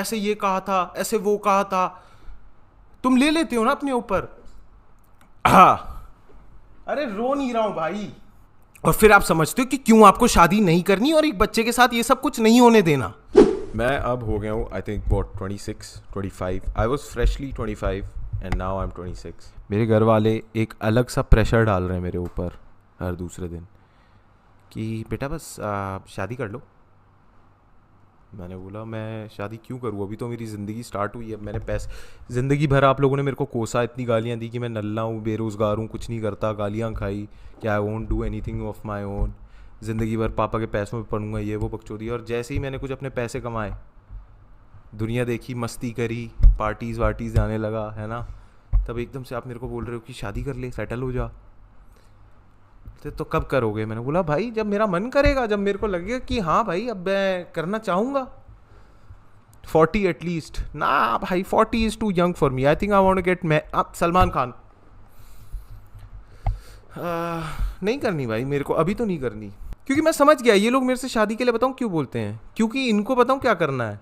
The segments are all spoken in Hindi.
ऐसे ये कहा था, ऐसे वो कहा था, तुम ले लेते हो ना अपने ऊपर। हाँ, अरे रो नहीं रहा हूं भाई। और फिर आप समझते हो कि क्यों आपको शादी नहीं करनी और एक बच्चे के साथ ये सब कुछ नहीं होने देना। मैं अब हो गया हूँ I think what 26 25। I was freshly 25 and now I am 26। मेरे घर वाले एक अलग सा प्रेशर डाल रहे हैं मेरे ऊपर हर दूसरे दिन कि बेटा बस शादी कर लो। मैंने बोला मैं शादी क्यों करूँ, अभी तो मेरी ज़िंदगी स्टार्ट हुई है। मैंने पैसे ज़िंदगी भर आप लोगों ने मेरे को कोसा, इतनी गालियाँ दी कि मैं नल्ला हूँ, बेरोज़गार हूँ, कुछ नहीं करता, गालियाँ खाई कि I won't do anything of my own, ज़िंदगी भर पापा के पैसों में पढ़ूंगा, ये वो बकचोदी। और जैसे ही मैंने कुछ अपने पैसे कमाए, दुनिया देखी, मस्ती करी, पार्टीज़ वार्टीज़ जाने लगा, है ना, तब एकदम से आप मेरे को बोल रहे हो कि शादी कर ले, सेटल हो जा। तो कब करोगे? मैंने बोला भाई जब मेरा मन करेगा, जब मेरे को लगेगा कि हाँ भाई अब मैं करना चाहूँगा। 40 एटलीस्ट ना भाई, 40 is too young for me. I think I want to get Salman Khan. नहीं करनी भाई मेरे को, अभी तो नहीं करनी, क्योंकि मैं समझ गया ये लोग मेरे से शादी के लिए बताऊँ क्यों बोलते हैं, क्योंकि इनको बताऊँ क्या करना है।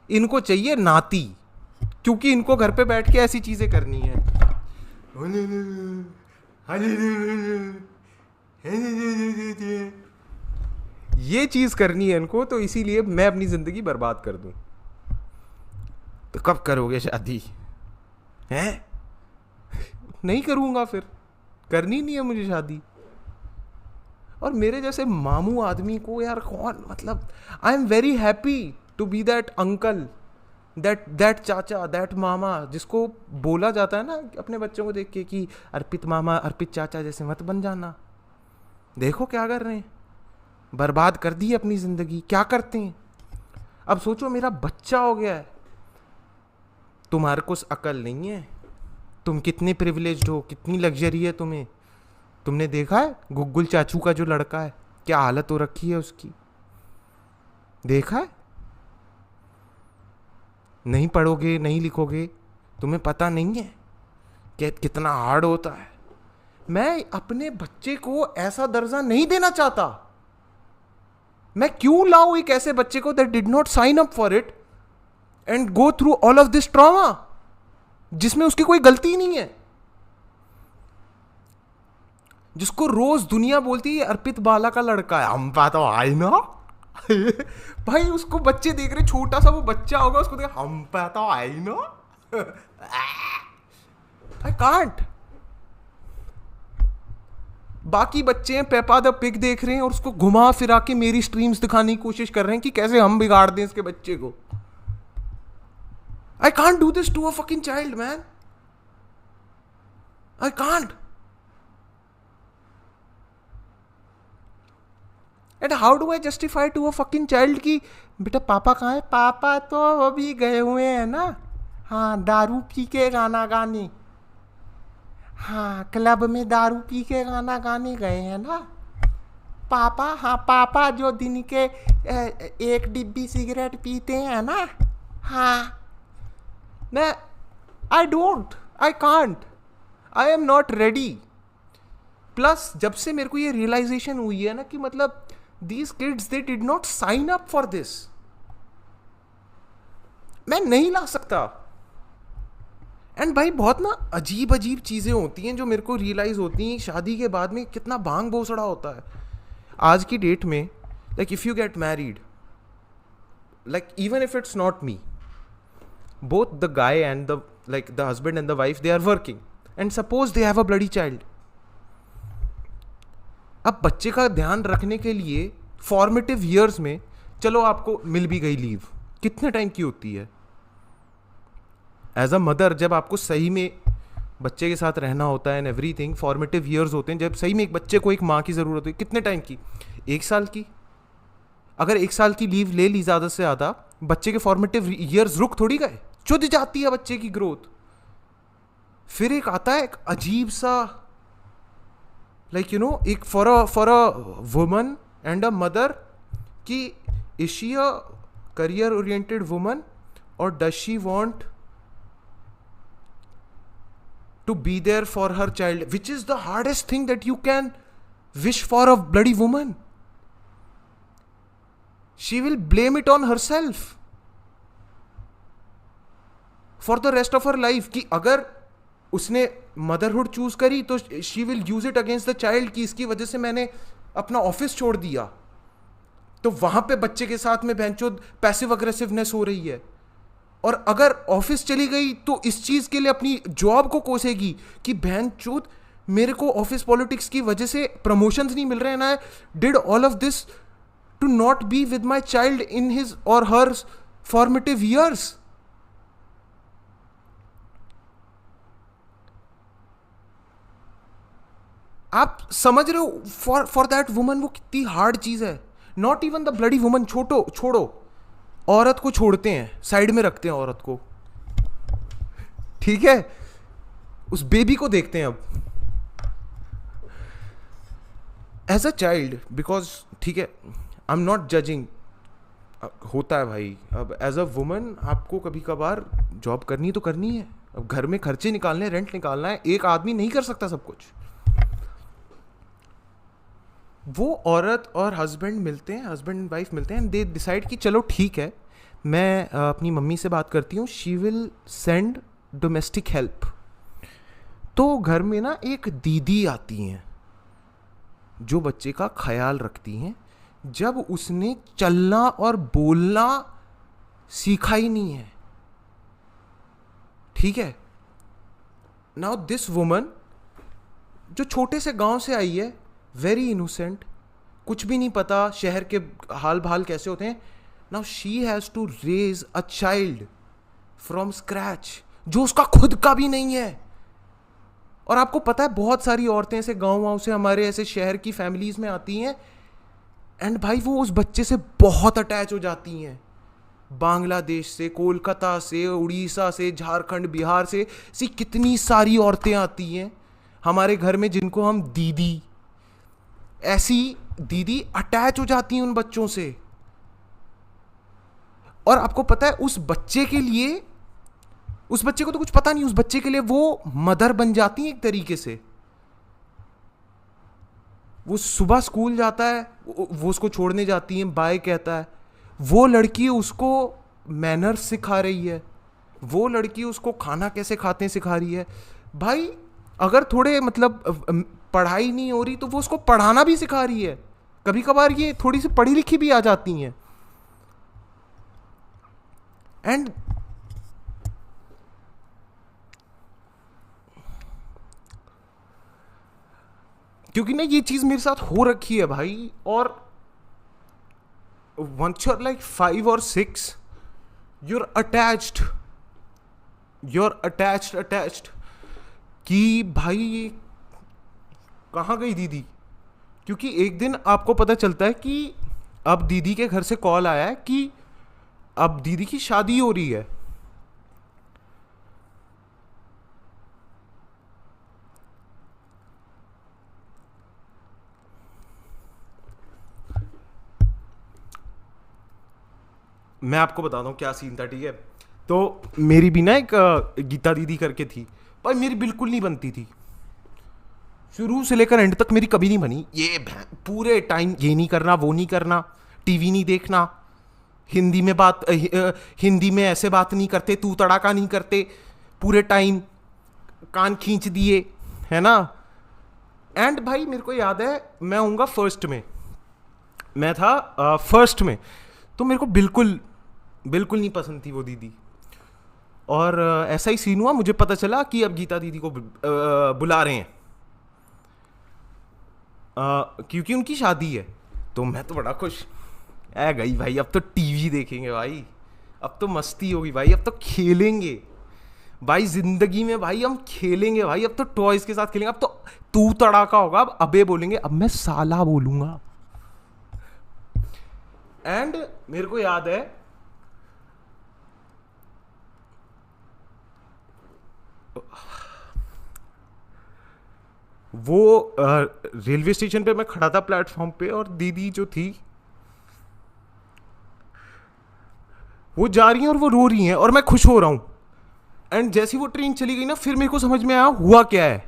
इनको चाहिए नाती, क्योंकि इनको घर पे बैठ के ऐसी चीज़ें करनी है, ये चीज़ करनी है इनको, तो इसीलिए मैं अपनी ज़िंदगी बर्बाद कर दूं। तो कब करोगे शादी? हैं? नहीं करूँगा, फिर करनी नहीं है मुझे शादी। और मेरे जैसे मामू आदमी को यार कौन, मतलब I am very happy to be that uncle, that chacha, that mama, जिसको बोला जाता है ना अपने बच्चों को देख के कि अर्पित मामा, अर्पित चाचा जैसे मत बन जाना। देखो क्या कर रहे हैं, बर्बाद कर दी अपनी ज़िंदगी। क्या करते हैं? अब सोचो मेरा बच्चा हो गया है, तुम्हारे को अकल नहीं है, तुम कितने प्रिविलेज्ड हो, कितनी लग्जरी है तुम्हें। तुमने देखा है गुग्गुल चाचू का जो लड़का है, क्या हालत हो रखी है उसकी, देखा है? नहीं पढ़ोगे, नहीं लिखोगे, तुम्हें पता नहीं है कि कितना हार्ड होता है। मैं अपने बच्चे को ऐसा दर्जा नहीं देना चाहता। मैं क्यों लाऊं एक ऐसे बच्चे को that did not sign up for it and go through all of this trauma, जिसमें उसकी कोई गलती नहीं है, जिसको रोज दुनिया बोलती है अर्पित बाला का लड़का है। हम पाता आई ना भाई, उसको बच्चे देख रहे, छोटा सा वो बच्चा होगा, उसको देख हम पाता आई ना आई कांट। बाकी बच्चे हैं पेपा द पिग देख रहे हैं और उसको घुमा फिरा के मेरी स्ट्रीम्स दिखाने की कोशिश कर रहे हैं कि कैसे हम बिगाड़ दें इसके बच्चे को। I can't do this to a fucking child man, I can't. And how do I justify to a fucking child कि बेटा पापा कहाँ है? पापा तो अभी गए हुए हैं ना, हाँ दारू पी के गाना गाने, हाँ क्लब में दारू पी के गाना गाने गए हैं ना पापा। हाँ पापा जो दिन के एक डिब्बी सिगरेट पीते हैं ना, हाँ। मैं I don't, I can't, I am not ready. Plus जब से मेरे को ये रियलाइजेशन हुई है ना कि मतलब these kids they did not sign up for this, मैं नहीं ला सकता। एंड भाई बहुत ना अजीब अजीब चीज़ें होती हैं जो मेरे को रियलाइज़ होती हैं शादी के बाद में, कितना भांग भोसड़ा होता है आज की डेट में। Like if you get married, like even if it's not me, both the guy and the husband and the wife, they are working, and suppose they have a bloody child. अब बच्चे का ध्यान रखने के लिए फॉर्मेटिव ईयर्स में चलो आपको मिल भी गई लीव, कितने टाइम की होती है एज अ मदर, जब आपको सही में बच्चे के साथ रहना होता है एंड एवरीथिंग, फॉर्मेटिव ईयर्स होते हैं जब सही में एक बच्चे को एक माँ की ज़रूरत होती है। कितने टाइम की? 1 साल की। अगर 1 साल की लीव ले ली ज़्यादा से ज़्यादा, बच्चे के फॉर्मेटिव ईयर्स रुक थोड़ी गए, चुद जाती है बच्चे की ग्रोथ। फिर एक आता है एक अजीब सा, लाइक यू नो, एक for a woman and a mother कि is she a career oriented woman और does she want to be there for her child, which is the hardest thing that you can wish for a bloody woman. She will blame it on herself for the rest of her life, कि अगर उसने मदरहुड चूज करी तो she will use it against the child, कि इसकी वजह से मैंने अपना ऑफिस छोड़ दिया, तो वहां पे बच्चे के साथ में बहनचोद पैसिव अग्रेसिवनेस हो रही है। और अगर ऑफिस चली गई तो इस चीज के लिए अपनी जॉब को कोसेगी कि बहनचोद मेरे को ऑफिस पॉलिटिक्स की वजह से प्रमोशंस नहीं मिल रहे हैं, I did all of this to not be with my child in his or her formative years. आप समझ रहे हो फॉर दैट वुमन वो कितनी हार्ड चीज है। Not even the bloody woman, छोड़ो औरत को छोड़ते हैं, साइड में रखते हैं औरत को, ठीक है, उस बेबी को देखते हैं अब एज अ चाइल्ड, बिकॉज ठीक है आई एम नॉट जजिंग, होता है भाई। अब एज अ वुमन आपको कभी कभार जॉब करनी तो करनी है, अब घर में खर्चे निकालने, रेंट निकालना है, एक आदमी नहीं कर सकता सब कुछ। वो औरत और हस्बैंड मिलते हैं, हस्बैंड एंड वाइफ मिलते हैं, दे डिसाइड कि चलो ठीक है, मैं अपनी मम्मी से बात करती हूँ, she will send domestic help. तो घर में ना एक दीदी आती हैं जो बच्चे का ख्याल रखती हैं, जब उसने चलना और बोलना सीखा ही नहीं है, ठीक है। नाउ दिस वुमन जो छोटे से गांव से आई है, वेरी इनोसेंट, कुछ भी नहीं पता शहर के हाल भाल कैसे होते हैं, now she has to raise a child from scratch, जो उसका खुद का भी नहीं है। और आपको पता है बहुत सारी औरतें ऐसे गांव से हमारे ऐसे शहर की फैमिलीज में आती हैं, एंड भाई वो उस बच्चे से बहुत अटैच हो जाती हैं, बांग्लादेश से, कोलकाता से, उड़ीसा से, झारखंड, बिहार से, ऐसी कितनी सारी औरतें आती हैं हमारे घर में जिनको हम दीदी, ऐसी दीदी अटैच हो जाती हैं उन बच्चों से। और आपको पता है उस बच्चे के लिए, उस बच्चे को तो कुछ पता नहीं, उस बच्चे के लिए वो मदर बन जाती है एक तरीके से। वो सुबह स्कूल जाता है, वो उसको छोड़ने जाती है, बाय कहता है, वो लड़की उसको मैनर्स सिखा रही है, वो लड़की उसको खाना कैसे खाते हैं सिखा रही है। भाई अगर थोड़े मतलब पढ़ाई नहीं हो रही तो वो उसको पढ़ाना भी सिखा रही है, कभी कभार ये थोड़ी सी पढ़ी लिखी भी आ जाती हैं। एंड क्योंकि ना ये चीज मेरे साथ हो रखी है भाई, और once you're like 5 or 6 you're attached कि भाई ये कहाँ गई दीदी। क्योंकि एक दिन आपको पता चलता है कि अब दीदी के घर से कॉल आया है कि अब दीदी की शादी हो रही है। मैं आपको बताता हूँ क्या सीन था, ठीक है। तो मेरी भी ना एक गीता दीदी करके थी, पर मेरी बिल्कुल नहीं बनती थी, शुरू से लेकर एंड तक मेरी कभी नहीं बनी। ये पूरे टाइम ये नहीं करना, वो नहीं करना, टीवी नहीं देखना, हिंदी में बात, हिंदी में ऐसे बात नहीं करते, तू तड़ाका नहीं करते, पूरे टाइम कान खींच दिए, है ना। एंड भाई मेरे को याद है मैं आऊँगा फर्स्ट में, मैं था फर्स्ट में, तो मेरे को बिल्कुल बिल्कुल नहीं पसंद थी वो दीदी। और ऐसा ही सीन हुआ, मुझे पता चला कि अब गीता दीदी को बुला रहे हैं क्योंकि उनकी शादी है। तो मैं तो बड़ा खुश, ऐ गई भाई, अब तो टीवी देखेंगे भाई, अब तो मस्ती होगी भाई, अब तो खेलेंगे भाई, जिंदगी में भाई हम खेलेंगे भाई, अब तो टॉयज के साथ खेलेंगे, अब तो तू तड़ाका होगा, अब अबे बोलेंगे, अब मैं साला बोलूंगा। एंड मेरे को याद है वो रेलवे स्टेशन पे मैं खड़ा था प्लेटफॉर्म पे, और दीदी जो थी वो जा रही हैं और वो रो रही हैं और मैं खुश हो रहा हूं। एंड जैसी वो ट्रेन चली गई ना, फिर मेरे को समझ में आया हुआ क्या है।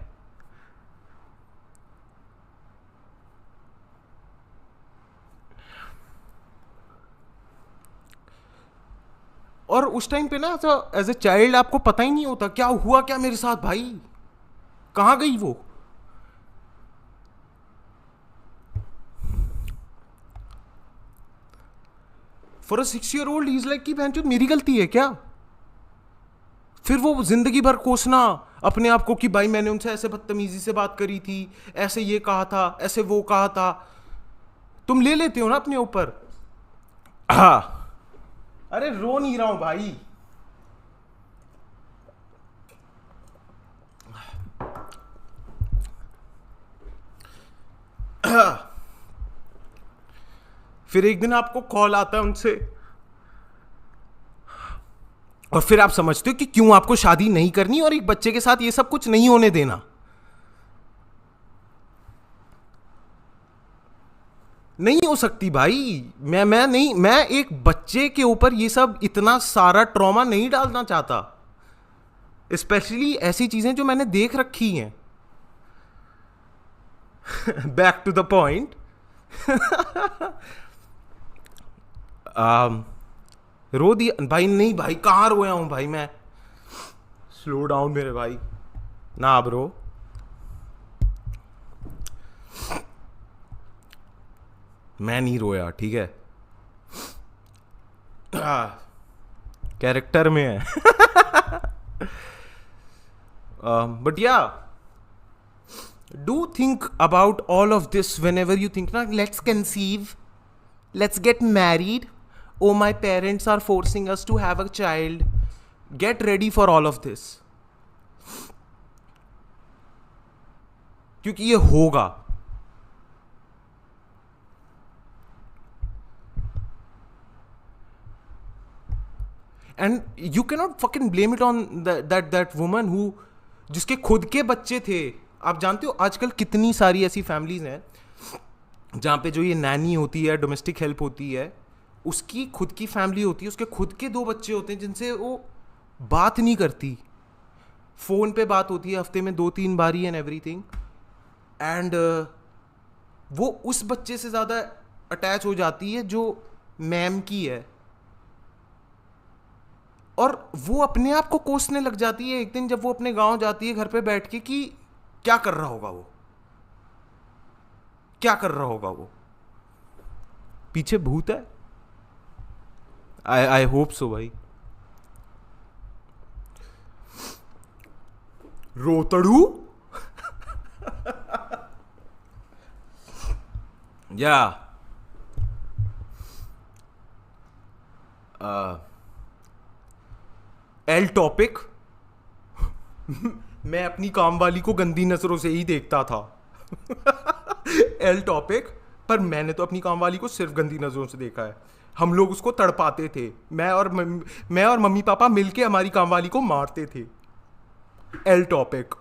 और उस टाइम पे ना एज ए चाइल्ड आपको पता ही नहीं होता क्या हुआ क्या मेरे साथ भाई, कहाँ गई वो। For a 6 year old is like कि बहन चोद मेरी गलती है क्या। फिर वो जिंदगी भर कोसना अपने आप को कि भाई मैंने उनसे ऐसे बदतमीजी से बात करी थी, ऐसे ये कहा था, ऐसे वो कहा था। तुम ले लेते हो ना अपने ऊपर। हाँ अरे रो नहीं रहा हूं भाई। फिर एक दिन आपको कॉल आता है उनसे और फिर आप समझते हो कि क्यों आपको शादी नहीं करनी और एक बच्चे के साथ ये सब कुछ नहीं होने देना। नहीं हो सकती भाई। मैं नहीं, मैं एक बच्चे के ऊपर ये सब इतना सारा ट्रॉमा नहीं डालना चाहता, स्पेशली ऐसी चीजें जो मैंने देख रखी हैं। Back to the point. रो दिया भाई? नहीं भाई, कहाँ रोया हूं भाई मैं। स्लो डाउन मेरे भाई, ना ब्रो। मैं नहीं रोया, ठीक है, कैरेक्टर में है। But you do think about all of this whenever you think ना let's conceive, let's get married, oh my parents are forcing us to have a child, get ready for all of this, क्योंकि ये होगा। and you cannot fucking blame it on that woman who, जिसके खुद के बच्चे थे। आप जानते हो आजकल कितनी सारी ऐसी फैमिलीज हैं जहाँ पे जो ये नैनी होती है, डोमेस्टिक हेल्प होती है, उसकी खुद की फैमिली होती है, उसके खुद के 2 बच्चे होते हैं जिनसे वो बात नहीं करती, फ़ोन पे बात होती है हफ्ते में 2-3 बारी एंड एवरीथिंग, एंड वो उस बच्चे से ज़्यादा अटैच हो जाती है जो मैम की है, और वो अपने आप को कोसने लग जाती है एक दिन जब वो अपने गांव जाती है घर पे बैठ के कि क्या कर रहा होगा वो, क्या कर रहा होगा वो, पीछे भूत है। आई होप सो भाई। रोतड़ू या एल टॉपिक। मैं अपनी काम वाली को गंदी नजरों से ही देखता था। एल टॉपिक, पर मैंने तो अपनी काम वाली को सिर्फ गंदी नजरों से देखा है। हम लोग उसको तड़पाते थे, मैं और मम्मी पापा मिलके हमारी काम वाली को मारते थे। L topic.